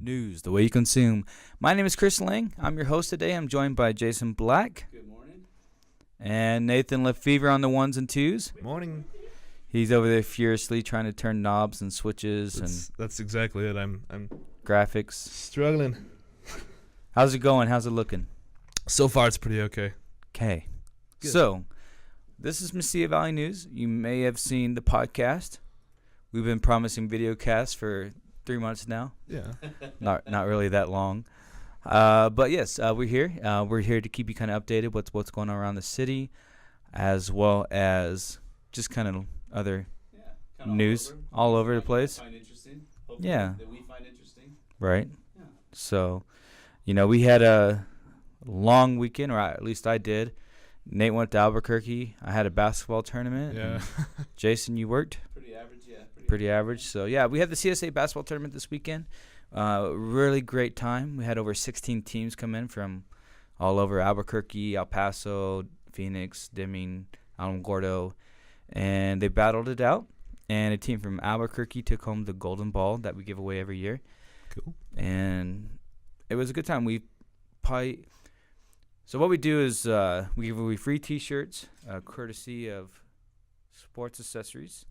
News, the way you consume. My name is Chris Lang. I'm your host today. I'm joined by Jason Black. Good morning. And Nathan Lefevre on the ones and twos. Morning. He's over there furiously trying to turn knobs and switches and That's exactly it. I'm graphics. struggling. How's it going? How's it looking? So far, it's pretty okay. Okay. Good. So, this is Mesilla Valley News. You may have seen the podcast. We've been promising video casts for 3 months now. Yeah. Not really that long. But yes, we're here. We're here to keep you kind of updated what's going on around the city, as well as just kind of other news all over the place. Find interesting. Hopefully Yeah. That we find interesting. Right. Yeah. So, we had a long weekend, or at least I did. Nate went to Albuquerque. I had a basketball tournament. Yeah. Jason, you worked? Pretty average, yeah. Pretty average. So, yeah, we had the CSA basketball tournament this weekend. Really great time. We had over 16 teams come in from all over Albuquerque, El Paso, Phoenix, Deming, Alamogordo, and they battled it out. And a team from Albuquerque took home the golden ball that we give away every year. Cool. And it was a good time. So what we do is we give away free T-shirts, courtesy of Sports Accessories,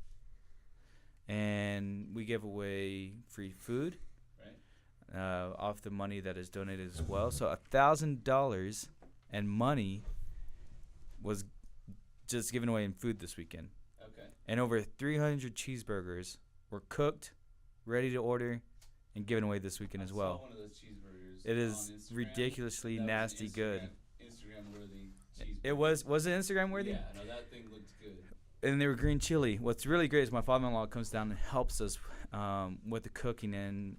and we give away free food, off the money that is donated as well. So $1,000 and money was just given away in food this weekend, Okay. and over 300 cheeseburgers were cooked, ready to order, and given away this weekend as well. I saw one of those cheeseburgers It is on Instagram. ridiculously That was nasty good. Instagram-worthy cheeseburger. It was it Instagram worthy? Yeah, no, that thing looked good. And they were green chili. What's really great is my father-in-law comes down and helps us with the cooking, and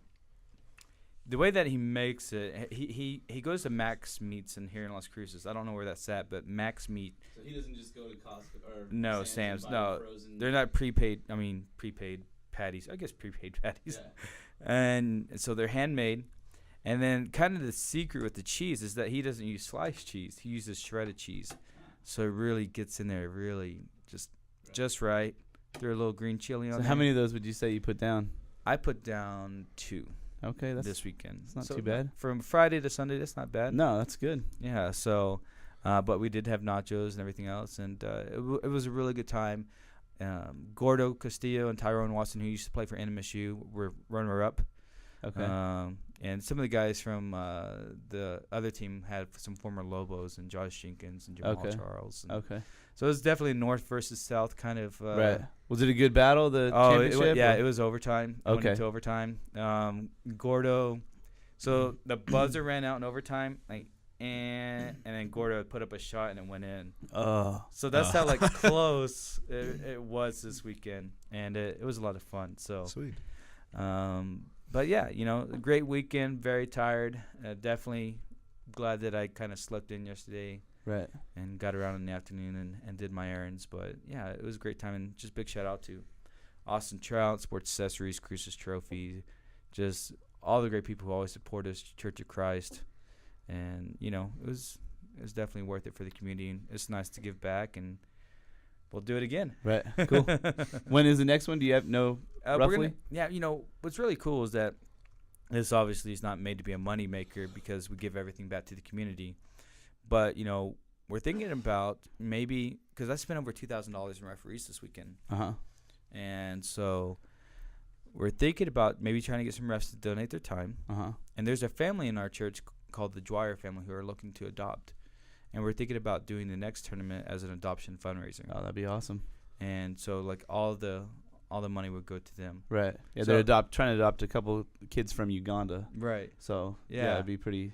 the way that he makes it, he goes to Max Meats in here in Las Cruces. I don't know where that's at, but Max Meat. So he doesn't just go to Costco or No, Sam's. Sam's. And buy No, frozen. they're not prepaid patties. I guess prepaid patties. Yeah. And so they're handmade. And then kind of the secret with the cheese is that he doesn't use sliced cheese. He uses shredded cheese. So it really gets in there really just right. Throw a little green chili on So there. how many of those would you say you put down? I put down 2 Okay, that's this weekend. it's not too bad. From Friday to Sunday, that's not bad. No, that's good. Yeah, so, but we did have nachos and everything else, and it was a really good time. Gordo Castillo and Tyrone Watson, who used to play for NMSU, were runner-up. Okay. And some of the guys from the other team had some former Lobos, and Josh Jenkins and Jamal Okay. Charles. And Okay. so it was definitely North versus South kind of. Right. Was it a good battle? The Oh, championship? it was overtime. It went Okay. into overtime. Gordo. So the buzzer ran out in overtime, and then Gordo put up a shot and it went in. Oh. So that's how close it was this weekend, and it was a lot of fun. So, Sweet. but yeah, a great weekend. Very tired. Definitely glad that I kind of slept in yesterday Right. and got around in the afternoon and did my errands. But yeah, it was a great time, and just big shout out to Austin Trout, Sports Accessories, Cruces Trophy, just all the great people who always support us, Church of Christ, and it was definitely worth it for the community, and it's nice to give back, and we'll do it again. Right. Cool. When is the next one? Do you have roughly? What's really cool is that this obviously is not made to be a money maker because we give everything back to the community. But, we're thinking about maybe – because I spent over $2,000 in referees this weekend. Uh-huh. And so we're thinking about maybe trying to get some refs to donate their time. Uh-huh. And there's a family in our church called the Dwyer family who are looking to adopt. And we're thinking about doing the next tournament as an adoption fundraiser. Oh, that'd be awesome. And so, all the money would go to them. Right. Yeah, So- they're trying to adopt a couple kids from Uganda. Right. So, Yeah. it'd be pretty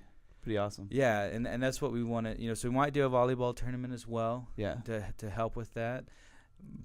awesome. Yeah, and that's what we want to, so we might do a volleyball tournament as well. Yeah. To help with that.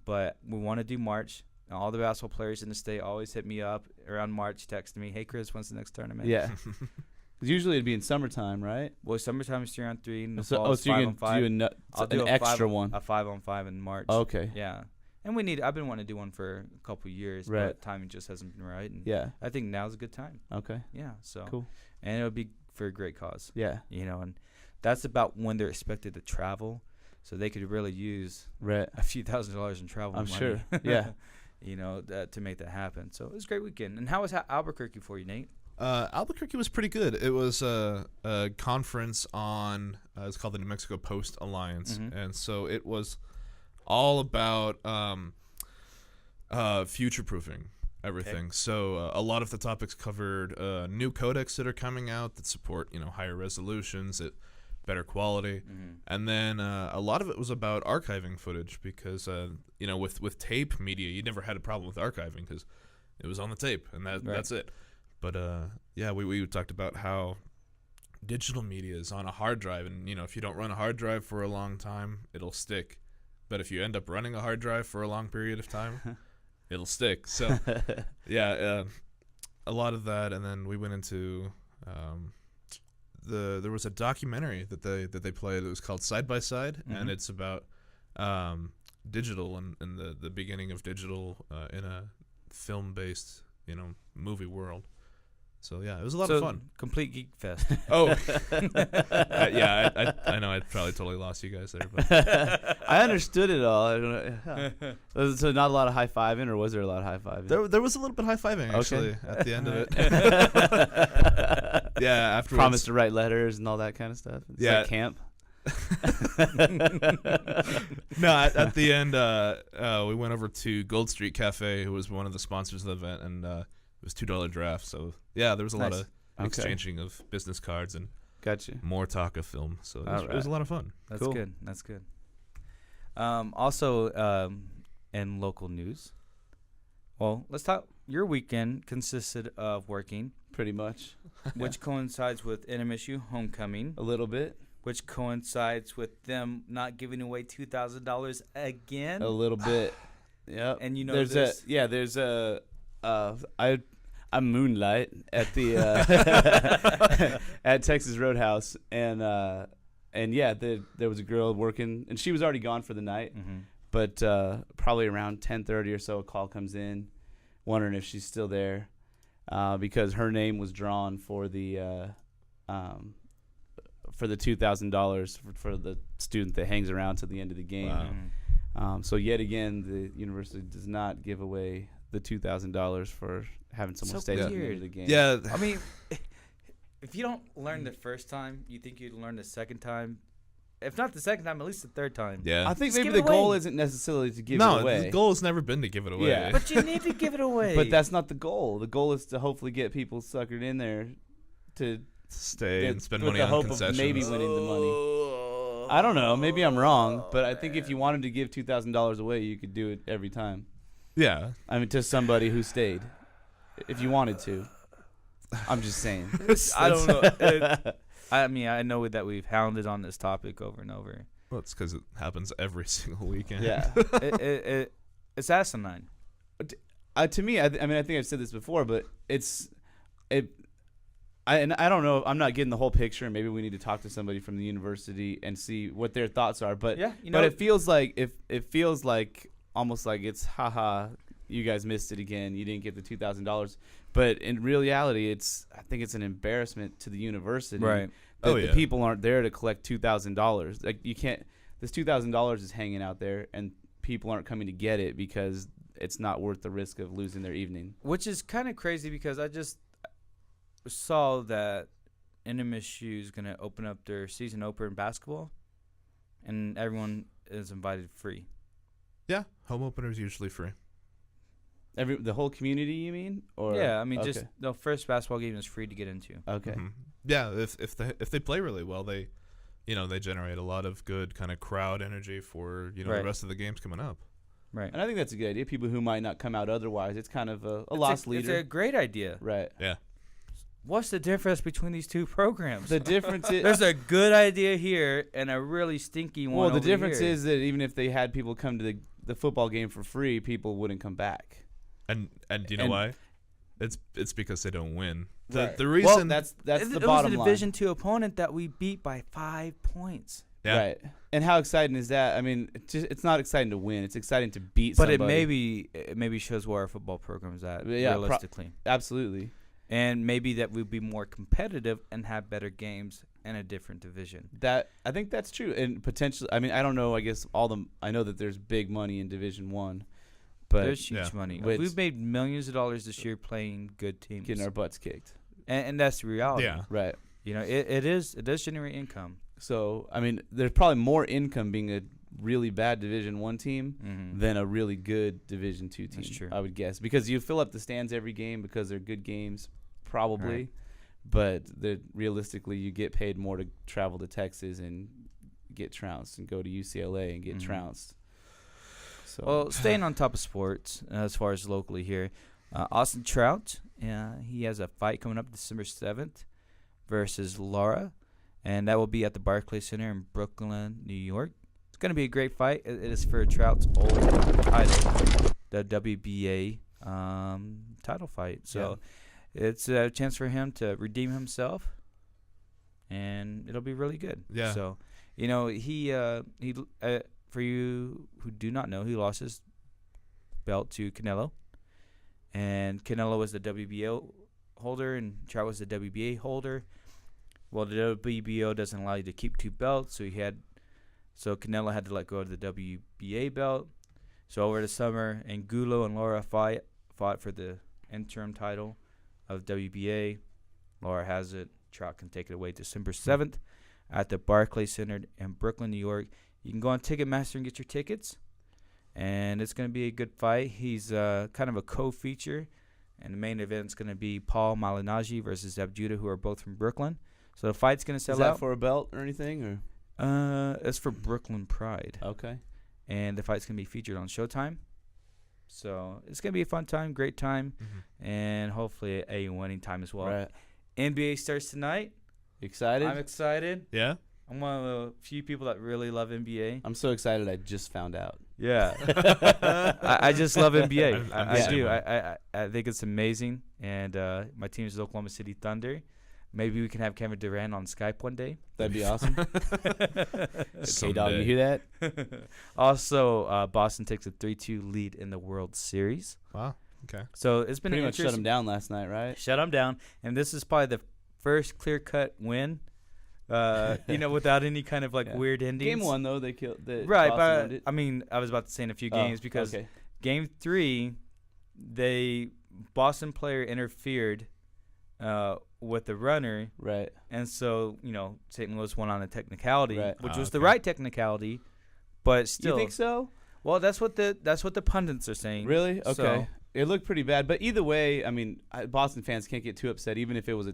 But we want to do March. All the basketball players in the state always hit me up around March, text me, "Hey Chris, when's the next tournament?" Yeah. 'Cause usually it'd be in summertime, right? Well, summertime is 3-on-3, and the So, fall is so you 5-on-5. can do I'll do an a extra 5 one. A 5-on-5 in March. Okay. Yeah, and I've been wanting to do one for a couple of years, Right. but timing just hasn't been right. And Yeah. I think now's a good time. Okay. Yeah. So Cool. And it'll be for a great cause. Yeah. And that's about when they're expected to travel, so they could really use Right. a few $1,000s in travel I'm money. sure. Yeah. To make that happen. So it was a great weekend. And how was Albuquerque for you, Nate? Albuquerque was pretty good. It was a conference on, it's called the New Mexico Post Alliance. Mhm. And so it was all about future-proofing everything. Okay. So a lot of the topics covered new codecs that are coming out that support, higher resolutions, better quality. Mhm. And then a lot of it was about archiving footage because, with tape media, you never had a problem with archiving because it was on the tape, and that's it. But, we talked about how digital media is on a hard drive, and, if you don't run a hard drive for a long time, it'll stick. But if you end up running a hard drive for a long period of time, it'll stick. So, a lot of that, and then we went into there was a documentary that they played. It was called Side by Side, and it's about digital and the beginning of digital in a film-based movie world. So it was a lot of fun. Complete geek fest. Oh, I know I probably totally lost you guys there, but I understood it all. I don't know. So not a lot of high fiving, or was there a lot of high fiving? there was a little bit high fiving actually at the end of it. Afterwards. Promised to write letters and all that kind of stuff. It's like camp. No, at the end, we went over to Gold Street Cafe, who was one of the sponsors of the event, and it was $2 draft. So there was a lot of exchanging of business cards and Gotcha. more talk of film. So it was a lot of fun. That's Cool. good. That's good. Also, in local news, well, let's talk. Your weekend consisted of working, Pretty much. which coincides with NMSU homecoming, A little bit. which coincides with them not giving away $2,000 again. A little bit. Yep. And there's I moonlight at the at Texas Roadhouse, and there was a girl working, and she was already gone for the night. Mm-hmm. But probably around 10:30 or so, a call comes in, wondering if she's still there, because her name was drawn for the $2,000 for the student that hangs around till the end of the game. Wow. Mm-hmm. So yet again, the university does not give away the $2,000 for having someone So stay till the weird. end of the game. Yeah, I mean, if you don't learn the first time, you think you'd learn the second time. If not the second time, at least the third time. yeah. I think Just maybe give the it goal away. isn't necessarily to give no, it away. the goal has never been to give it away. Yeah. But you need to give it away. But that's not the goal. The goal is to hopefully get people suckered in there to Stay and spend with money the on hope concessions. of maybe winning the money. I don't know. Maybe I'm wrong, but I think if you wanted to give $2,000 away, you could do it every time. Yeah. I mean, to somebody who stayed, if you wanted to. I'm just saying. I don't know. I mean, I know that we've hounded on this topic over and over. Well, it's because it happens every single weekend. Yeah. It's asinine. To me, I mean, I think I've said this before, but I don't know. I'm not getting the whole picture. Maybe we need to talk to somebody from the university and see what their thoughts are. But Yeah, but it feels like almost like it's haha, you guys missed it again. You didn't get the $2,000. But in reality, I think it's an embarrassment to the university. Right. That Oh, the yeah. people aren't there to collect $2,000. Like you can't. This $2,000 is hanging out there, and people aren't coming to get it because it's not worth the risk of losing their evening. Which is kind of crazy because I just saw that NMSU is going to open up their season opener in basketball, and everyone is invited free. Yeah. Home opener is usually free. The whole community, you mean? Or Yeah, I mean, okay. just the first basketball game is free to get into. Okay. Mhm. Yeah. If they play really well, they generate a lot of good kind of crowd energy for Right. the rest of the games coming up. Right. And I think that's a good idea. People who might not come out otherwise, it's kind of a lost leader. It's a great idea. Right. Yeah. What's the difference between these two programs? The difference is There's a good idea here and a really stinky one. well, the over difference here. is that even if they had people come to the football game for free, people wouldn't come back. And do you know And- why? It's because they don't win. Right. The Well, reason that's it, the it bottom was a line. Division II opponent that we beat by 5 points. yeah. Right. And how exciting is that? I mean, it's not exciting to win. It's exciting to beat But somebody. it maybe shows where our football program's at Yeah, realistically. Absolutely. And maybe that we'd be more competitive and have better games in a different division. I think that's true. And potentially, I mean, I don't know. I guess I know that there's big money in Division I, but There's huge yeah. money. Which- We've made millions of dollars this year playing good teams. getting our butts kicked. and that's the reality. Yeah. Right. You know, it does generate income. So I mean, there's probably more income being a really bad Division 1 team Mm-hmm. than a really good Division 2 team. That's true. I would guess, because you fill up the stands every game because they're good games, probably. Right. But realistically, you get paid more to travel to Texas and get trounced, and go to UCLA and get Mhm. trounced. So Well, staying on top of sports as far as locally here, Austin Trout, he has a fight coming up December 7th versus Laura, and that will be at the Barclays Center in Brooklyn, New York. It's going to be a great fight. It is for Trout's old title, the WBA title fight. So it's a chance for him to redeem himself, and it'll be really good. Yeah. So, you know, he for you who do not know, he lost his belt to Canelo, and Canelo was the WBO holder, and Trout was the WBA holder. Well, the WBO doesn't allow you to keep two belts, so Canelo had to let go of the WBA belt. So over the summer, Angulo and Laura fought for the interim title of WBA. Laura has it. Trout can take it away December 7th at the Barclays Center in Brooklyn, New York. You can go on Ticketmaster and get your tickets, and it's going to be a good fight. He's kind of a co-feature, and the main event's going to be Paul Malignaggi versus Zeb Judah, who are both from Brooklyn. So the fight's going to sell is that out. for a belt or anything, or It's for Brooklyn Pride, okay? and the fight's going to be featured on Showtime. So it's going to be a fun time, great time, and hopefully a winning time as well. Right. NBA starts tonight. Excited? I'm excited. Yeah. I'm one of the few people that really love NBA. I'm so excited. I just found out. Yeah. I just love NBA. I'm I the same do. way. I think it's amazing. And my team is the Oklahoma City Thunder. Maybe we can have Kevin Durant on Skype one day. That'd be awesome. Okay, dog, you hear that? Also, Boston takes a 3-2 lead in the World Series. Wow. Okay. So it's been Pretty an much shut interesting- him down last night, right? Shut them down. And this is probably the first clear-cut win, without any kind of Yeah. weird endings. Game 1 though, they killed. Right, Boston won but it. I mean, I was about to say in a few games because okay. Game 3, Boston player interfered with the runner, Right. and so St. Louis won on a technicality, Right. which Ah, was the okay. right technicality, but still. You think so? Well, that's what the pundits are saying. Really? Okay. So, It looked pretty bad, but either way, I mean, Boston fans can't get too upset, even if it was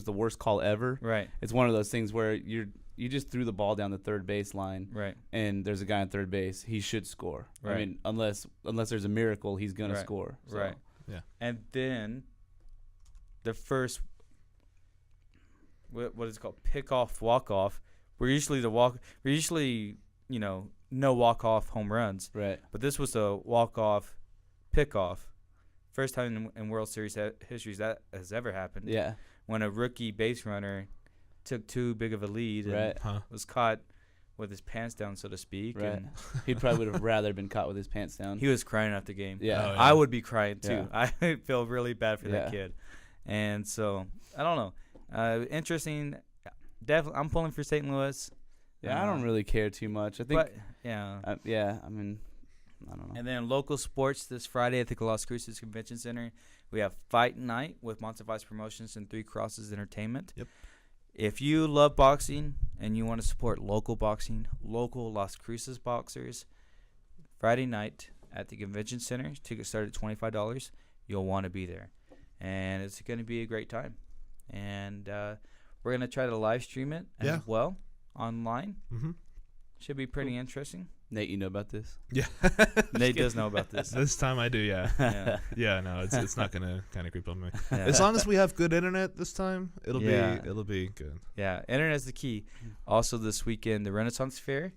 the worst call ever. right, It's one of those things where you just threw the ball down the third base line, right, and there's a guy on third base. He should score. I Right. mean, unless there's a miracle, he's gonna Right. score. So. right. Yeah. And then the first, what is it called, pick off, walk off. We're usually no walk off home runs. Right. But this was a walk-off, pick-off. First time in World Series history that has ever happened. Yeah. When a rookie base runner took too big of a lead and Right. Huh. was caught with his pants down, so to speak. Right. And He probably would have rather been caught with his pants down. he was crying after the game. Yeah. Oh, yeah. I would be crying, too. Yeah. I feel really bad for that Yeah. kid. And so, I don't know. Interesting. Definitely, I'm pulling for St. Louis. Yeah, I don't really care too much. I think. But, yeah. I mean, I don't know. And then local sports this Friday at the Las Cruces Convention Center. We have Fight Night with Montevice Promotions and Three Crosses Entertainment. Yep. If you love boxing and you want to support local boxing, local Las Cruces boxers, Friday night at the Convention Center, tickets start at $25. You'll want to be there. And it's going to be a great time. And we're going to try to live stream it as well online. Mm-hmm. Should be pretty interesting. Nate, you know about this? Yeah. Nate does know about this. This time I do, yeah. Yeah. Yeah, no, it's not gonna kind of creep on me. Yeah. As long as we have good internet this time, it'll Yeah. be good. Yeah, internet's the key. Also, this weekend, the Renaissance Fair.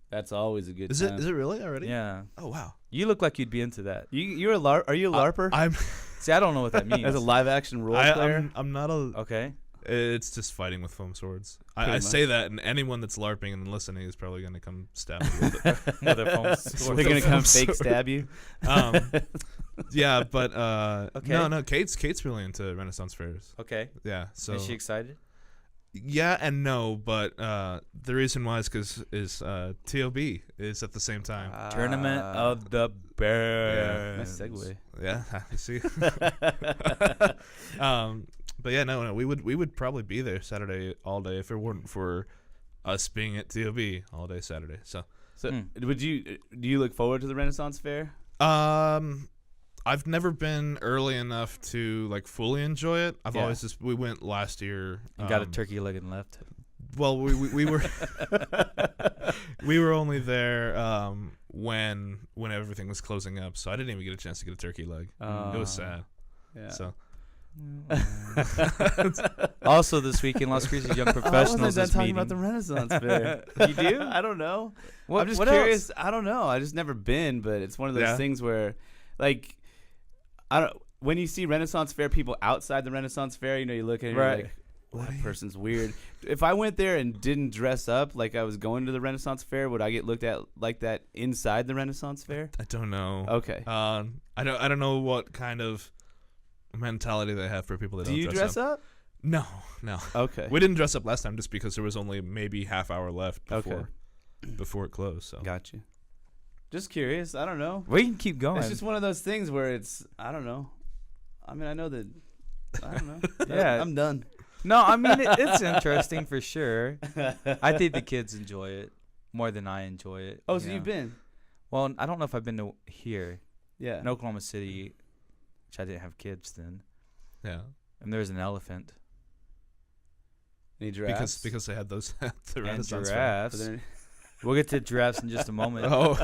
That's always a good Is time. it really already? Yeah. Oh wow. You look like you'd be into that. You're a are you a LARPer? I'm See, I don't know what that means. As a live action role player? I'm not a. Okay. It's just fighting with foam swords. I Pretty say that, and anyone that's LARPing and listening is probably gonna come stab me with it. With a phone sword. They're gonna come Sword. fake stab you. Yeah, but Okay. no, Kate's really into Renaissance fairs. Okay. Yeah, so Is she excited? yeah and no, but the reason why is because TOB is at the same time. Tournament of the Bears. Nice segue. Yeah, you see. But yeah, no, we would probably be there Saturday all day if it weren't for us being at TOB all day Saturday. So do you look forward to the Renaissance Fair? I've never been early enough to like fully enjoy it. I've Yeah. always we went last year. And got a turkey leg and left. Well, we were we were only there when everything was closing up, so I didn't even get a chance to get a turkey leg. It was sad. Yeah. So Also this weekend, Las Cruces Young I Professionals wasn't done is talking meeting. about the Renaissance Fair. You do? I don't know. I'm just what curious. else? I don't know. I just never been, but it's one of those things where, like, I don't. When you see Renaissance Fair people outside the Renaissance Fair, you look at it and you're like, well, that person's weird. If I went there and didn't dress up like I was going to the Renaissance Fair, would I get looked at like that inside the Renaissance Fair? I don't know. Okay. I don't know what kind of mentality they have for people that Do don't you dress up. No. Okay. We didn't dress up last time just because there was only maybe half hour left before it closed. So Got you. Just curious. I don't know. We can keep going. It's just one of those things where it's, I don't know. I mean, I know that, I don't know. Yeah. I'm done. No, I mean it's interesting for sure. I think the kids enjoy it more than I enjoy it. Oh, so you've been? Well, I don't know if I've been to here Yeah. in Oklahoma City, which I didn't have kids then. yeah, And there's an elephant Any giraffes? because they had those at the and Renaissance Fair. Are giraffes. there We'll get to giraffes in just a moment. Oh.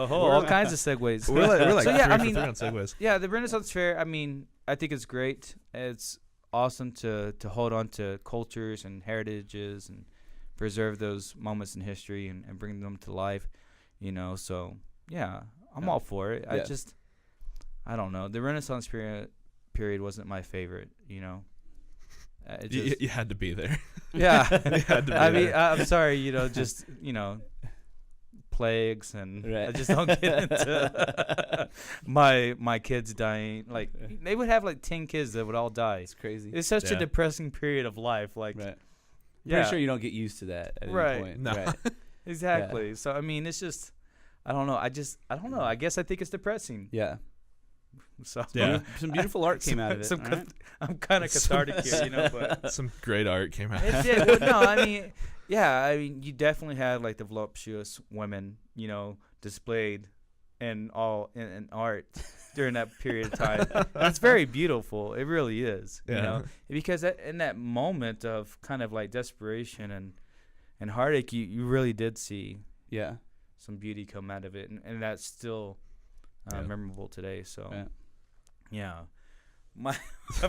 All kinds of segues. We're like So, yeah, three I for mean- three on segues. Yeah, the Renaissance Fair, I mean, I think it's great. It's awesome to hold on to cultures and heritages and preserve those moments in history and bring them to life, So, yeah, I'm all for it. Yeah. I don't know. The Renaissance period wasn't my favorite, It just, You had to be there. yeah. You had to be I mean, there. I'm sorry, plagues and Right. I just don't get into my kids dying. Like they would have like 10 kids that would all die. It's crazy. It's such a Yeah. depressing period of life. Like, Right. yeah, Pretty sure you don't get used to that at Right. any point. No. Right. exactly. So I mean, it's just, I don't know. I don't know. I guess I think it's depressing. Yeah. So Yeah. Some beautiful art came out of it. Some all right? I'm kind of cathartic here, but. Some great art came out. It did. Well, no, I mean, yeah, I mean, you definitely had like the voluptuous women, displayed in art during that period of time. And it's very beautiful. It really is, Yeah. because in that moment of kind of like desperation and heartache, you really did see Yeah. some beauty come out of it, and that's still Yeah. memorable today. So, Yeah. I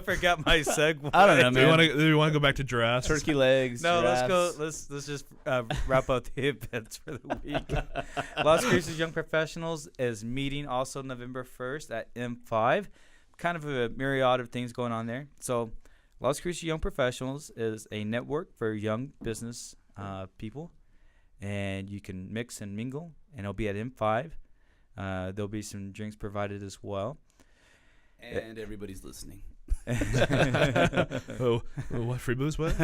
forgot my segue. I don't know, Do man. you want to go back to giraffes? Turkey legs. No, let's go. giraffes. Let's just wrap up the events for the week. Las Cruces Young Professionals is meeting also November 1st at M5. Kind of a myriad of things going on there. So, Las Cruces Young Professionals is a network for young business people, and you can mix and mingle, and it'll be at M5. There'll be some drinks provided as well. And everybody's listening. What free booze? What?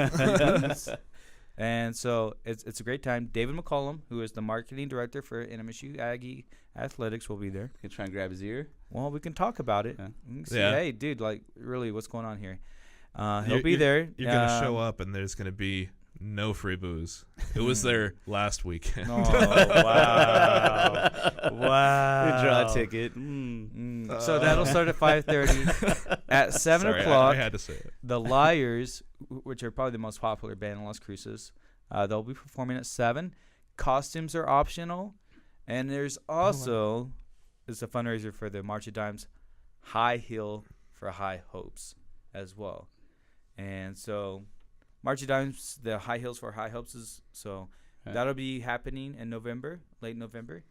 And so it's a great time. David McCollum, who is the marketing director for NMSU Aggie Athletics, will be there. You try and grab his ear. Well, we can talk about it. Yeah. We can see, Yeah. hey, dude, like, really, what's going on here? He'll You're- be you're- there. You're gonna show up, and there's gonna be no free booze. It was there last weekend. Oh, wow. Wow. Draw a ticket. So that'll start at 5:30. At 7 Sorry, o'clock, I had to say it. the Liars, which are probably the most popular band in Las Cruces, they'll be performing at 7. Costumes are optional. And there's also, it's a fundraiser for the March of Dimes High Heel for High Hopes as well. And so March of Dimes, the High Heels for High Hopes is, so Right. that'll be happening in November, late November.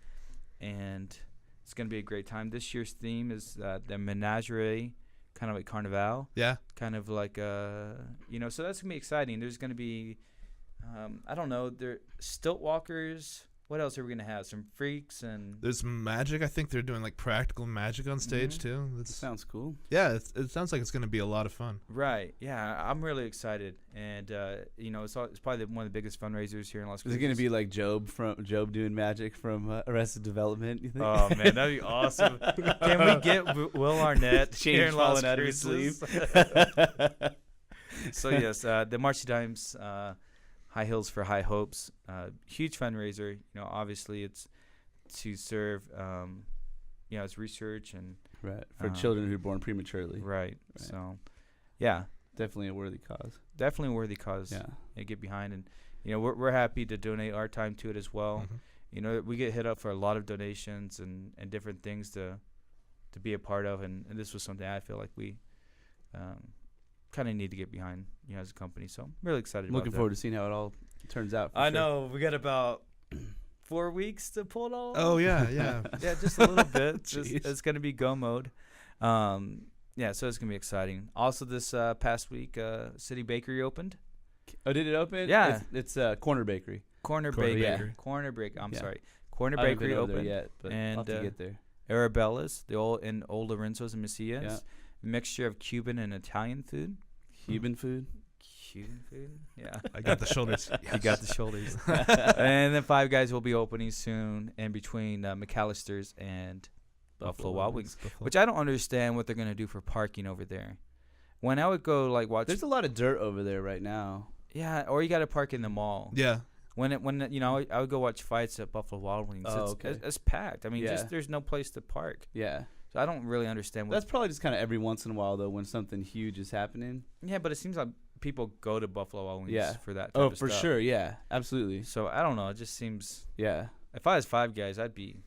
And it's going to be a great time. This year's theme is the Menagerie, kind of like Carnival. Yeah. Kind of like, so that's going to be exciting. There's going to be, I don't know, stilt walkers, what else are we gonna have? Some freaks and There's magic. I think they're doing like practical magic on stage too. That sounds cool. Yeah, it sounds like it's going to be a lot of fun. right. Yeah, I'm really excited, and it's probably one of the biggest fundraisers here in Las Is Cruces. it going to be like Job doing magic from Arrested Development? You think? Oh man, that'd be awesome. Can we get Will Arnett here Change in Las falling out of his Cruces? So yes, the Marching Dimes, High Heels for High Hopes, huge fundraiser. Obviously it's to serve, it's research and Right, for children who are born prematurely. right. So, yeah, Definitely a worthy cause. definitely a worthy cause. Yeah. To get behind, and we're happy to donate our time to it as well. Mhm. We get hit up for a lot of donations and different things to be a part of, and this was something I feel like we kind of need to get behind, as a company. So I'm really excited. Looking about forward to seeing how it all turns out. I know we got about 4 weeks to pull it all. Oh yeah, yeah. Yeah, just a little bit. Jeez. It's gonna be go mode. Yeah, so it's gonna be exciting. Also, this past week, City Bakery opened. Oh, did it open? Yeah. It's Corner Bakery. Corner Corner Bakery. Bakery. Corner Bakery. I'm Yeah. sorry. Corner I haven't Bakery been over there opened. yet, but and, I'll have to get there. Arabella's, the old Lorenzo's and Mesillas. Yeah. Mixture of Cuban and Italian food. Cuban food. Cuban food. Yeah. I got the shoulders. You got the shoulders. And then Five Guys will be opening soon in between McAllister's and Buffalo Wild Wings, which I don't understand what they're going to do for parking over there. When I would go watch, There's a lot of dirt over there right now. yeah, or you got to park in the mall. Yeah. When I would go watch fights at Buffalo Wild Wings. Oh, it's, okay. it's packed. I mean, Yeah. just there's no place to park. Yeah. So I don't really understand what. That's probably just kind of every once in a while though, when something huge is happening. Yeah, but it seems like people go to Buffalo Wild Wings Yeah. for that. Type Oh, of for stuff. sure. Yeah. Absolutely. So I don't know. It just seems. Yeah. If I was Five Guys, I'd be.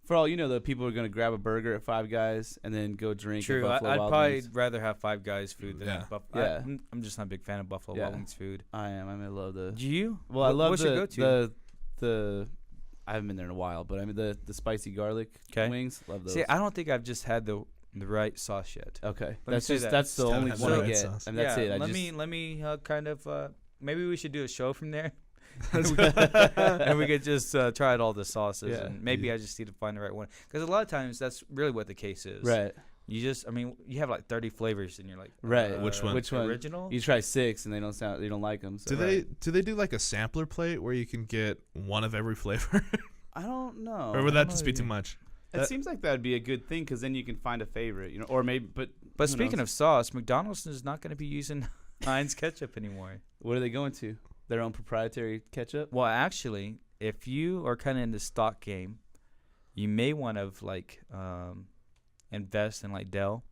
For all you know, though, people are going to grab a burger at Five Guys and then go drink True. at Buffalo I'd Wild probably Wings. rather have Five Guys food than Yeah. Buffalo. Yeah. I'm just not a big fan of Buffalo Yeah. Wild Wings food. I am. I love the. Do you? Well, I love what's your go-to? the. I haven't been there in a while, but I mean the spicy garlic 'Kay. wings. Love those. See, I don't think I've just had the right sauce yet. Okay, me that's say just that. that's the Just only haven't one had I the get, right sauce. and that's yeah, it. let me kind of maybe we should do a show from there, and we could just try out all the sauces, Yeah. and maybe I just need to find the right one because a lot of times that's really what the case is. Right, You have like 30 flavors, and you're like, right. Which one? Which one? Original. You try 6 and they don't like them. So. Do they do like a sampler plate where you can get one of every flavor, I don't know. or would I that don't just know be what too you mean. much? It seems like that'd be a good thing because then you can find a favorite, or maybe. But who speaking knows? of sauce, McDonald's is not going to be using Heinz ketchup anymore. What are they going to? Their own proprietary ketchup? Well, actually, if you are kind of in the stock game, you may want to invest in like Dell.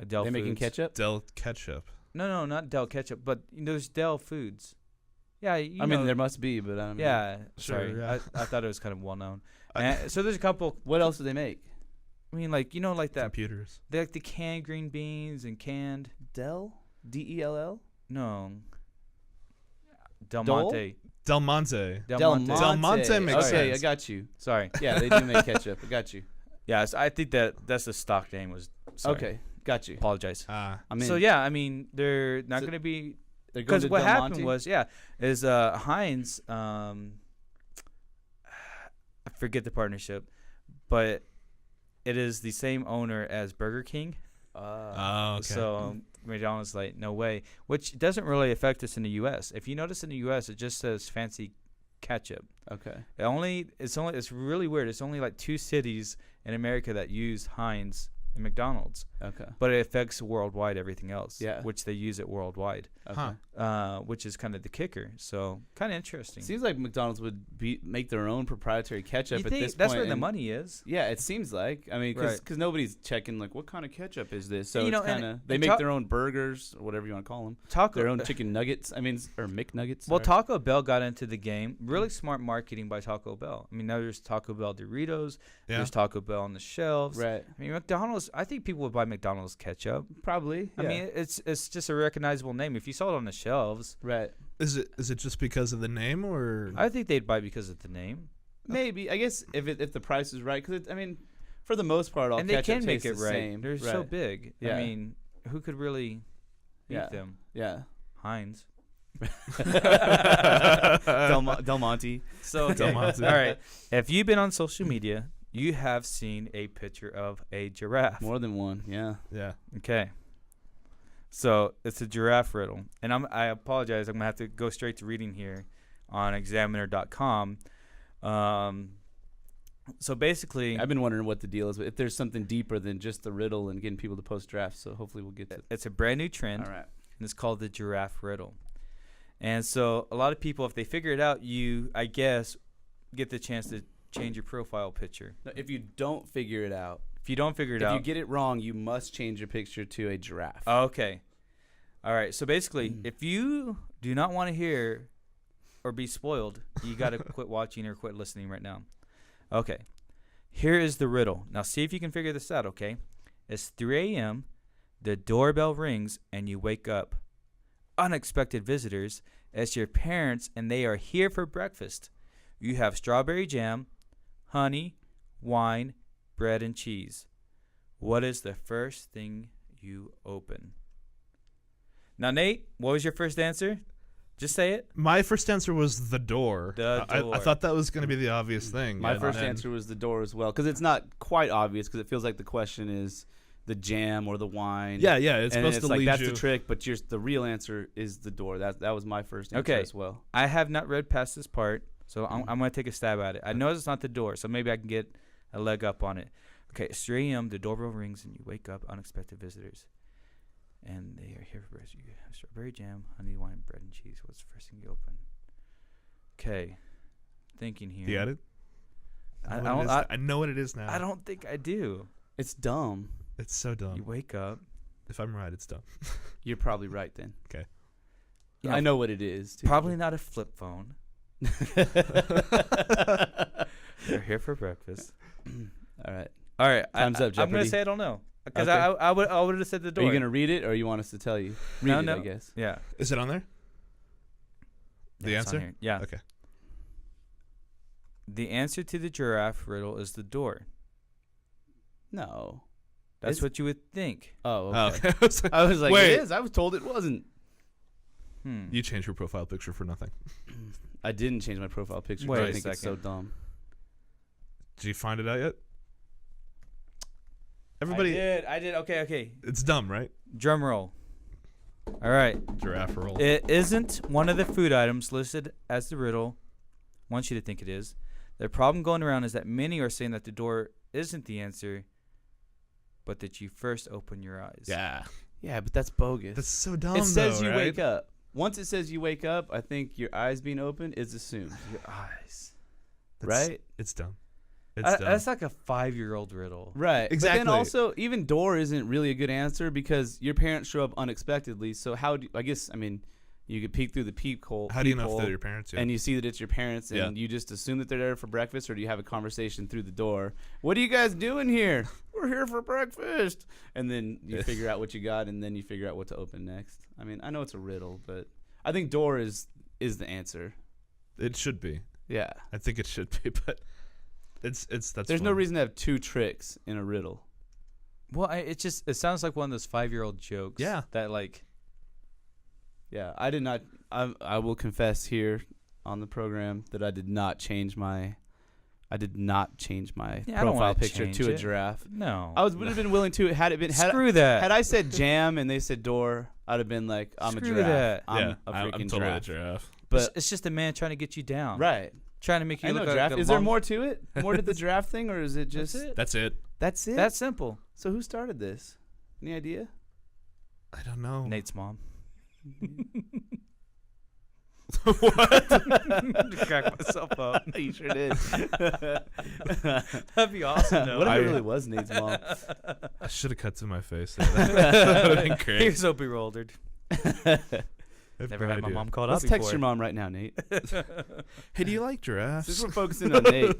Dell They making Foods. ketchup? Del ketchup. No, not Dell ketchup, but there's Dell Foods. Yeah, I mean, there must be, but I don't know. Yeah, Sure, sorry, yeah. I thought it was kind of well known. So there's a couple. What else do they make? I mean, like that. Computers. They like the canned green beans and canned. Dell? DELL? No. Del Dole? Monte. Del Monte. Del Monte. Del Monte makes Okay, sense. I got you. Sorry. Yeah, they do make ketchup. I got you. Yeah, so I think that's the stock name was. Sorry. Okay, got you. Apologize. Ah. I mean, So yeah, I mean they're not So going to be they're going because to what Del happened Monte? was Heinz. I forget the partnership, but it is the same owner as Burger King. Oh, okay. So McDonald's like no way, which doesn't really affect us in the U.S. If you notice in the U.S., it just says fancy ketchup. Okay. It's really weird. It's only like 2 cities in America that use Heinz and McDonald's, Okay. but it affects worldwide everything else. Yeah. Which they use it worldwide. Okay. Huh. Which is kind of the kicker. So kind of interesting. Seems like McDonald's would make their own proprietary ketchup You at think this that's point, where the and- money is? Yeah, it seems like. I mean, Right. because nobody's checking like what kind of ketchup is this. So You know, it's and- kind of they and make their own burgers or whatever you want to call them. Taco Their own chicken nuggets. I mean, or McNuggets. Well, sorry. Taco Bell got into the game. Really smart marketing by Taco Bell. I mean, now there's Taco Bell Doritos. Yeah. There's Taco Bell on the shelves. Right. I mean, McDonald's. I think people would buy McDonald's ketchup. Probably. I yeah. mean, it's just a recognizable name. If you saw it on the shelves, right. Is it just because of the name or? I think they'd buy because of the name. Maybe. I guess if the price is right, because I mean, for the most part, all And they ketchup can make tastes it the right. same. They're so big. Yeah. I mean, who could really beat Yeah. them? Yeah. Heinz. Del Monte. So okay. Del Monte. All right. If you've been on social media, you have seen a picture of a giraffe. More than one, yeah. Yeah. Okay. So it's a giraffe riddle, and I apologize. I'm gonna have to go straight to reading here on Examiner.com. So basically, I've been wondering what the deal is. If there's something deeper than just the riddle and getting people to post drafts, so hopefully we'll get to. it's a brand new trend, All right. and it's called the giraffe riddle. And so a lot of people, if they figure it out, you, I guess, get the chance to change your profile picture. No, if you don't figure it out, If you don't figure it if out, you get it wrong, you must change your picture to a giraffe. okay. All right. So basically, if you do not want to hear or be spoiled, you got to quit watching or quit listening right now. Okay. Here is the riddle. Now see if you can figure this out, okay? It's 3 a.m., the doorbell rings, and you wake up. Unexpected visitors. It's your parents, and they are here for breakfast. You have strawberry jam, honey, wine, bread, and cheese. What is the first thing you open? Now, Nate, what was your first answer? Just say it. My first answer was the door. The I door. thought that was going to be the obvious thing. My and first then- answer was the door as well, because it's not quite obvious, because it feels like the question is the jam or the wine. Yeah, yeah. It's and supposed it's to like lead that's you. the trick, but the real answer is the door. That was my first answer Okay. as well. I have not read past this part, so I'm going to take a stab at it. I know it's not the door, so maybe I can get a leg up on it. Okay, it's 3 a.m., the doorbell rings, and you wake up, unexpected visitors. And they are here for breakfast. You have strawberry jam, honey, wine, bread, and cheese. What's the first thing you open? Okay, thinking here. You got it? I know what it don't. is- I, I know what it is now. I don't think I do. It's dumb. It's so dumb. You wake up. If I'm right, it's dumb. You're probably right then. Okay. You know, I know what it is, too. Probably not a flip phone. They're here for breakfast. All right. All right, Time's up, I'm gonna Jeopardy. say I don't know because Okay. I would have said the Are door. you going to read it, or you want us to tell you? Read No, it, no. I guess. Yeah. Is it on there? The Yeah, it's on answer? here. Yeah. Okay. The answer to the giraffe riddle is the door. No. That's Is- what you would think. Oh, Oh, okay. okay. I was like, Wait. it is. I was told it wasn't. You changed your profile picture for nothing. I didn't change my profile picture. Wait I a think it's so second. dumb. Did you find it out yet? Everybody, I did. Okay. it's dumb, right? Drum roll. All right. Giraffe roll. It isn't one of the food items listed as the riddle wants you to think it is. The problem going around is that many are saying that the door isn't the answer, but that you first open your eyes. Yeah. Yeah, but that's bogus. That's so dumb. It says though, you right? wake up. Once it says you wake up, I think your eyes being open is assumed. Your eyes. That's- Right? It's dumb. It's dumb. That's like a 5-year-old riddle. Right. But Exactly. then also, even door isn't really a good answer because your parents show up unexpectedly. So how do I guess, I mean, you could peek through the peephole. How do you know if peephole, they're your parents? Yeah. And you see that it's your parents, and Yeah. you just assume that they're there for breakfast, or do you have a conversation through the door? What are you guys doing here? We're here for breakfast. And then you figure out what you got, and then you figure out what to open next. I mean, I know it's a riddle, but I think door is the answer. It should be. Yeah. I think it should be, but that's There's no fun. reason to have two tricks in a riddle. Well, it sounds like one of those 5-year-old jokes. Yeah. That like. Yeah, I did not. I will confess here on the program that I did not change my. I did not change my Yeah, I don't profile wanna picture change to a it. giraffe. No. Would have been willing to had it been had, Screw that. had I said jam and they said door, I'd have been like, I'm Screw a giraffe. that. I'm Yeah, a I'm freaking totally giraffe. a giraffe. But it's just a man trying to get you down. right, Trying to make you I look know like giraffe. a Is there long- more to it? More to the giraffe thing, or is it just That's it. That's it. That's it? That's simple. So who started this? Any idea? I don't know. Nate's mom. What? To crack myself up. You sure did. That'd be awesome. Though. What if I- it really was Nate's mom? I should have cut to my face. That would have been He great. was so bewildered. I have Never no had my idea. mom called Let's out text before. your mom right now, Nate. Hey, do you like giraffes? Since we're focusing on Nate.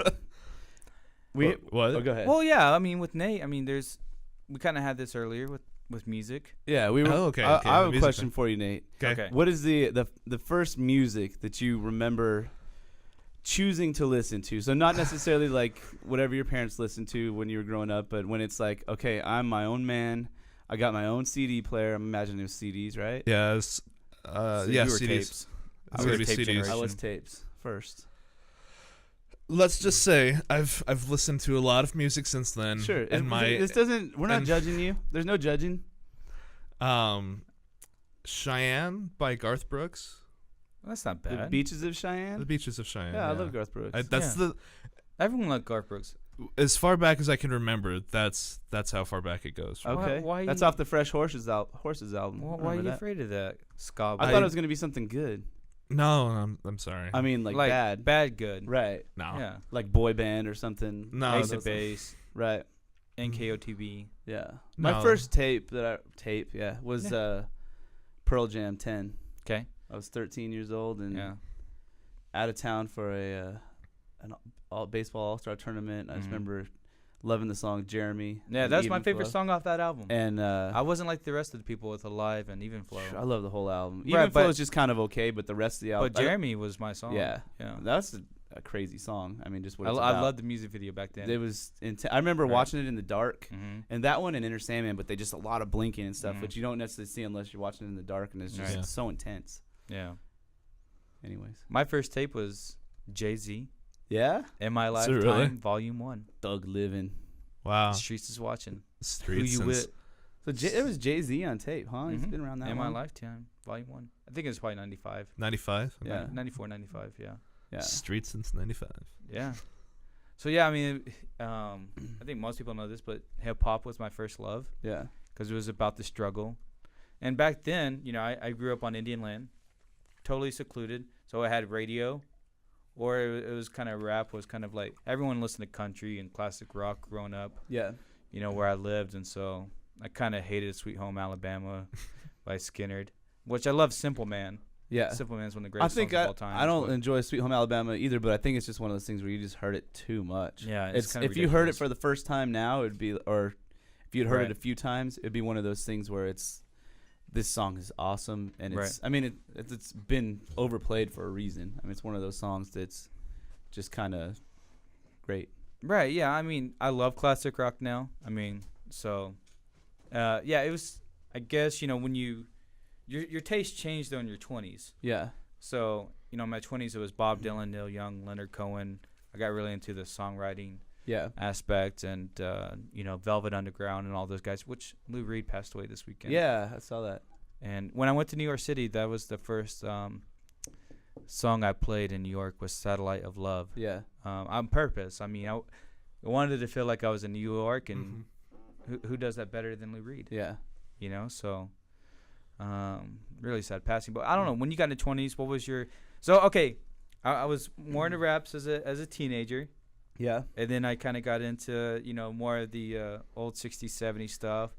What? Oh, go ahead. Well, yeah. I mean, with Nate, we kind of had this earlier with music. Yeah, we were. Oh, okay, I okay, have the a music question thing. for you, Nate. Okay. What is the first music that you remember choosing to listen to? So not necessarily like whatever your parents listened to when you were growing up, but when it's like, okay, I'm my own man. I got my own CD player. I'm imagining it was CDs, right? Yeah, So yeah, you were CDs. tapes. It's I gonna was be tape CDs. generation. I was tapes first. Let's just say I've listened to a lot of music since then. Sure. And This doesn't. We're not and- judging you. There's no judging. Cheyenne by Garth Brooks. That's not The bad. Beaches of Cheyenne. The Beaches of Cheyenne. Yeah, I love Garth Brooks. That's Yeah. Everyone liked Garth Brooks. as far back as I can remember. That's how far back it goes. Okay. Why That's you- off the Fresh Horses album. Why are you afraid of that? Ska. I thought it was gonna be something good. No, I'm sorry. I mean, like bad. Bad good. Right. no. Yeah. Like boy band or something. No, Ace that's- of Base. Right. NKOTB. Yeah. My No. first tape was Pearl Jam 10. Okay. I was 13 years old and Yeah. out of town for an baseball all-star tournament. I just Mhm. remember loving the song Jeremy. Yeah, and that's my Even favorite Flow. song off that album. And I wasn't like the rest of the people with Alive and Even Flow. I love the whole album. Right, Even Flow but- is just kind of okay, but the rest of the album. But Jeremy was my song. Yeah. Yeah. That's a crazy song. I mean, just what I it's about. loved the music video back then. It was I remember Right. watching it in the dark. Mm-hmm. And that one and Inner Sandman, but they just a lot of blinking and stuff, Mhm. which you don't necessarily see unless you're watching it in the dark, and it's just Right. so intense. Yeah. Anyways. My first tape was Jay-Z, Yeah? In My Is it Lifetime, really? Volume 1. Thug living. Wow. Streets is watching. Streets. Who you since- with? So it was Jay-Z on tape, huh? He's Mhm. been around that In long. My Lifetime, Volume 1. I think it was probably 95. 95. Yeah. 94, 95, yeah. Yeah. Streets since 95. Yeah. So, yeah, I mean, I think most people know this, but hip-hop was my first love Yeah. because it was about the struggle. And back then, I grew up on Indian land, totally secluded. So I had radio, or it was kind of rap was kind of like everyone listened to country and classic rock growing up, Yeah. where I lived. And so I kind of hated Sweet Home Alabama by Skinnerd, which I love Simple Man. Yeah. Simple Man's one of the I greatest think songs of all time. I don't enjoy Sweet Home Alabama either, but I think it's just one of those things where you just heard it too much. Yeah, it's kind of if you heard it ridiculous. for the first time now, it'd be, or if you'd heard Right. it a few times, it'd be one of those things where this song is awesome, and it's. Right. I mean, it's been overplayed for a reason. I mean, it's one of those songs that's just kind of great. Right, yeah. I mean, I love classic rock now. I mean, so, yeah, it was, I guess, when your taste changed, though, in your 20s. Yeah. So, in my 20s, it was Bob Dylan, Neil Young, Leonard Cohen. I got really into the songwriting Yeah. aspect and, Velvet Underground and all those guys, which Lou Reed passed away this weekend. Yeah, I saw that. And when I went to New York City, that was the first song I played in New York was Satellite of Love. Yeah. On purpose. I mean, I wanted to feel like I was in New York, and who does that better than Lou Reed? Yeah. So really sad passing. But I don't know, when you got into 20s, what was your so okay, I was more into raps as a teenager, Yeah. and then I kind of got into more of the old 60s 70s stuff,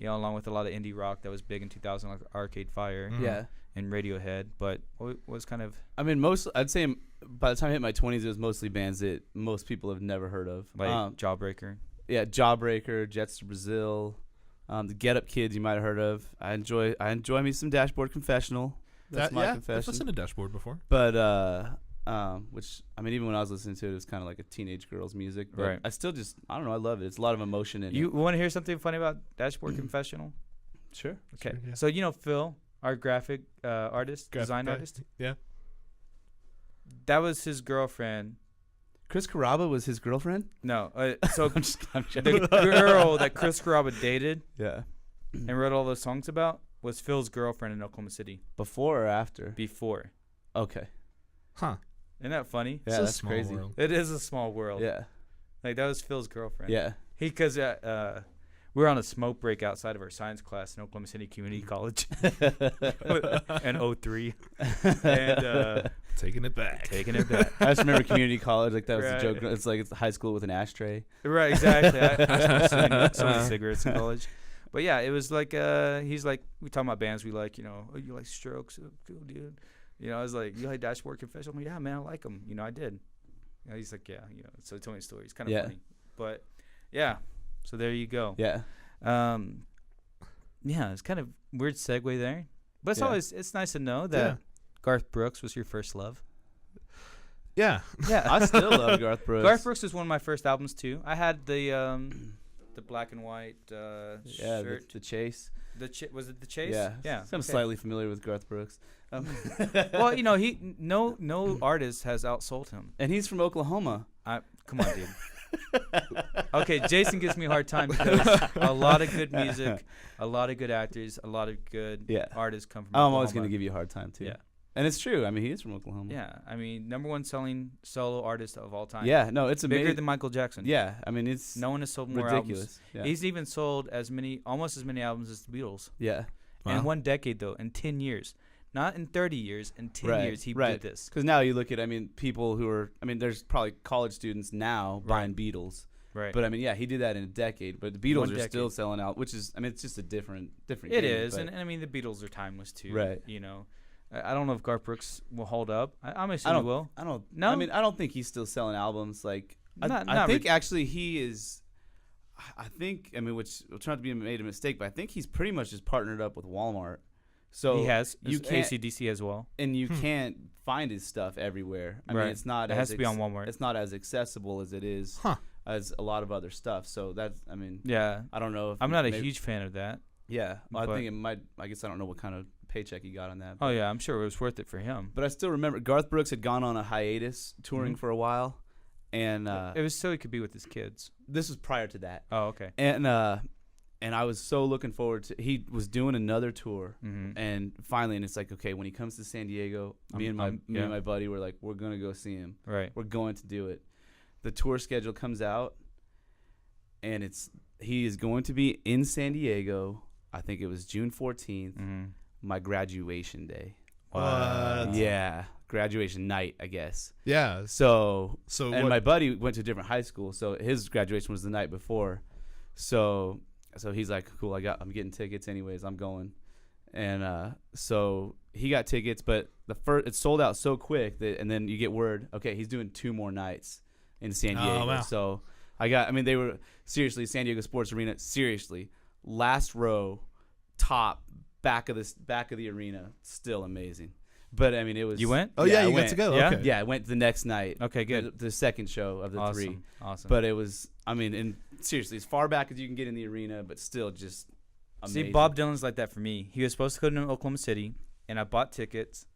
along with a lot of indie rock that was big in 2000, like Arcade Fire Yeah. and Radiohead. But what was kind of I mean, I'd say by the time I hit my 20s, it was mostly bands that most people have never heard of. like Jawbreaker. Yeah, Jawbreaker, Jets to Brazil, the Get Up Kids you might have heard of. I enjoy me some Dashboard Confessional. That's my I've confession. listened to Dashboard before. But which I mean, even when I was listening to it, it was kind of like a teenage girl's music. But Right. I still I don't know. I love it. It's a lot of emotion in You it. want to hear something funny about Dashboard Confessional? Sure. Okay. Sure, yeah. So Phil, our graphic artist, Graphic design guy. artist, Yeah. that was his girlfriend. Chris Carrabba was his girlfriend. No, so I'm the joking. girl that Chris Carrabba dated Yeah. and wrote all those songs about was Phil's girlfriend in Oklahoma City Before or after? before. Okay. Huh. Isn't that funny? Yeah, It's a that's small crazy. world. It is a small world. Yeah. Like that was Phil's girlfriend. Yeah. Because we were on a smoke break outside of our science class in Oklahoma City Community College in 03. And Taking it back. taking it back. I just remember community college, like that was Right. the joke. It's like it's high school with an ashtray. Right, exactly. I smoked so many cigarettes in college. But yeah, it was like he's like, we talking about bands we like, oh, you like Strokes? Oh, cool, dude. I was like, you like Dashboard Confessional? I'm like, yeah, man, I like them. I did. He's like, yeah, so he told me a story. It's kind of Yeah. funny. But yeah, so there you go. Yeah. Yeah, it's kind of weird segue there. But Yeah. it's nice to know that Yeah. Garth Brooks was your first love. Yeah. Yeah. I still love Garth Brooks. Garth Brooks was one of my first albums too. I had the the black and white Yeah, shirt. the chase. Was it the chase? Yeah, Yeah. I'm slightly familiar with Garth Brooks. Well, he no artist has outsold him. And he's from Oklahoma. Come on, dude. Okay, Jason gives me a hard time because a lot of good music, a lot of good actors, a lot of good artists come from I'm always Oklahoma. going to give you a hard time, too. Yeah. And it's true. I mean, he is from Oklahoma. Yeah. I mean, #1 selling solo artist of all time. Yeah. No, it's amazing. Bigger than Michael Jackson. Yeah. I mean, it's no one has sold more ridiculous. albums. Yeah. He's even sold almost as many albums as the Beatles. Yeah. Wow. In 1 decade, though, in 10 years. Not in 30 years. In 10 years, he did this. Because now you look at, people who are, there's probably college students now buying Beatles. Right. But, he did that in a decade. But the Beatles are still selling out, which is, it's just a different It game, is. And, the Beatles are timeless, too. Right. You know. I don't know if Garth Brooks will hold up. I'm assuming he will. I don't. No. I don't think he's still selling albums. Like, I think actually he is. I think. Which will try to be made a mistake, but I think he's pretty much just partnered up with Walmart. So he has. You can't AC/DC as well, and you can't find his stuff everywhere. I mean, it's not. It has to be on Walmart. It's not as accessible as it is as a lot of other stuff. So that's. Yeah. I don't know. If I'm not a huge fan of that. Yeah. Well, I think it might. I guess I don't know what kind of paycheck he got on that. Oh yeah, I'm sure it was worth it for him. But I still remember Garth Brooks had gone on a hiatus touring for a while, and it was so he could be with his kids. This was prior to that. Oh, okay. And I was so looking forward to. He was doing another tour, and finally, and it's like, okay, when he comes to San Diego, me and my buddy were like, we're gonna go see him. Right. We're going to do it. The tour schedule comes out, and he is going to be in San Diego. I think it was June 14th. My graduation day. What? Yeah, graduation night, I guess. Yeah. So and what? my buddy went to a different high school, so his graduation was the night before. So he's like, cool, I'm getting tickets anyways. I'm going, and so he got tickets, but it sold out so quick and then you get word, okay, he's doing 2 more nights in San Diego. Oh, wow. So they were seriously San Diego Sports Arena, seriously last row, top. Back of the arena, still amazing. But it was. You went? Oh yeah, you got to go. Yeah? Okay. Yeah, I went the next night. Okay, good. The second show of the 3. Awesome. But it was. And seriously, as far back as you can get in the arena, but still just amazing. See, Bob Dylan's like that for me. He was supposed to go to Oklahoma City, and I bought tickets,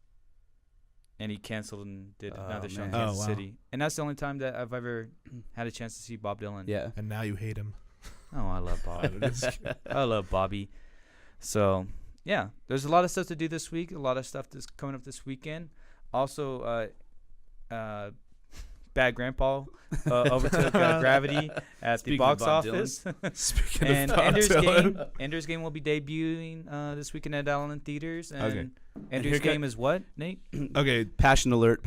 and he canceled and did another show in Kansas City. And that's the only time that I've ever had a chance to see Bob Dylan. Yeah. And now you hate him. Oh, I love Bob. I love Bobby. So. Yeah, there's a lot of stuff to do this week. A lot of stuff that's coming up this weekend. Also, Bad Grandpa overtook Gravity at the box office. Speaking and of Ender's Game will be debuting this weekend at Allen Theaters. And Okay. Ender's Game is what, Nate? Okay. Passion alert.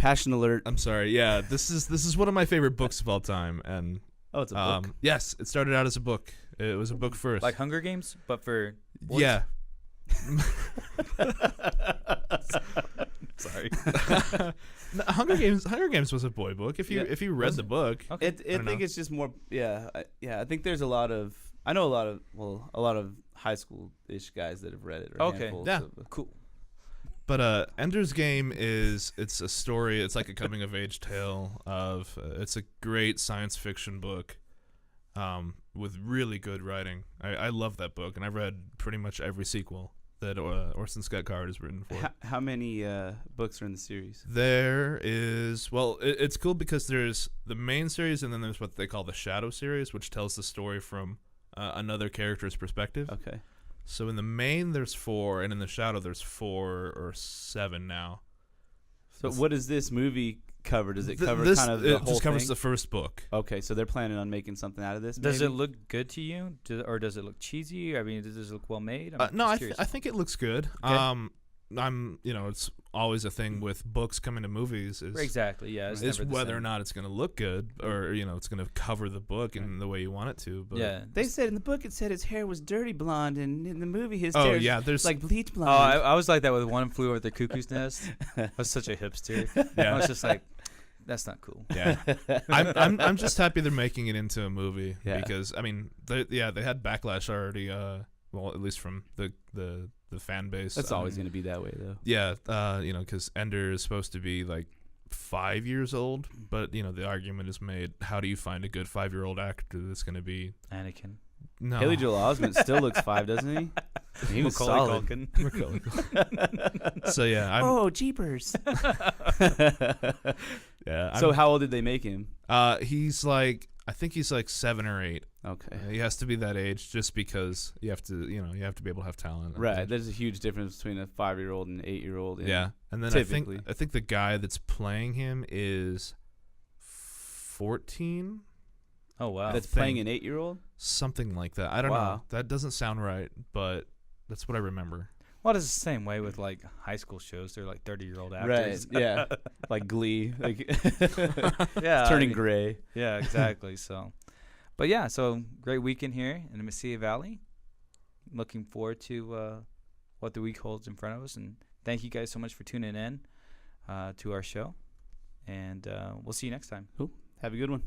I'm sorry. Yeah, this is one of my favorite books of all time, and it's a book. Yes, it started out as a book. It was a book first. Like Hunger Games, but for boys? Yeah. Sorry. No, Hunger Games was a boy book. If you read the book, okay. I think it's just more. I think there's a lot of high school-ish guys that have read it. Or okay. Yeah. Cool. But Ender's Game it's a story. It's like a coming of age tale of. It's a great science fiction book, with really good writing. I love that book, and I've read pretty much every sequel that Orson Scott Card has written for. How many books are in the series? There is, it's cool because there's the main series, and then there's what they call the Shadow series, which tells the story from another character's perspective. Okay. So in the main, there's 4, and in the Shadow, there's 4 or 7 now. So what does this movie cover? Does it cover kind of the whole thing? It just covers the first book. Okay, so they're planning on making something out of this. Does it look good to you, or does it look cheesy? I mean, does it look well made? No, I think it looks good. Okay. It's always a thing with books coming to movies exactly, yeah, is whether or not it's going to look good, or it's going to cover the book in the way you want it to. But yeah, they said in the book it said his hair was dirty blonde, and in the movie his hair is like bleach blonde. Oh, I was like that with One Flew Over the Cuckoo's Nest. I was such a hipster. Yeah. I was just like, that's not cool. Yeah, I'm just happy they're making it into a movie because they had backlash already. At least from the fan base. That's always going to be that way, though. Yeah, because Ender is supposed to be like 5 years old, but the argument is made: how do you find a good 5-year-old actor that's going to be Anakin? No. Haley Joel Osment still looks 5, doesn't he? He was Macaulay solid. Culkin. So yeah, jeepers. yeah. So how old did they make him? He's like, I think he's like 7 or 8. Okay. He has to be that age just because you have to be able to have talent. Right. There's a huge difference between a 5-year-old and an 8-year-old. Yeah. And then typically. I think the guy that's playing him is 14. Oh wow. That's playing an 8-year-old? Something like that. I don't know. That doesn't sound right, but that's what I remember. Well, it's the same way with like high school shows. They're like 30-year-old actors. Right. Yeah. Like Glee. Like Yeah. turning gray. Yeah, exactly. So, but yeah, so great weekend here in the Mesilla Valley. Looking forward to what the week holds in front of us, and thank you guys so much for tuning in to our show. And we'll see you next time. Cool. Have a good one.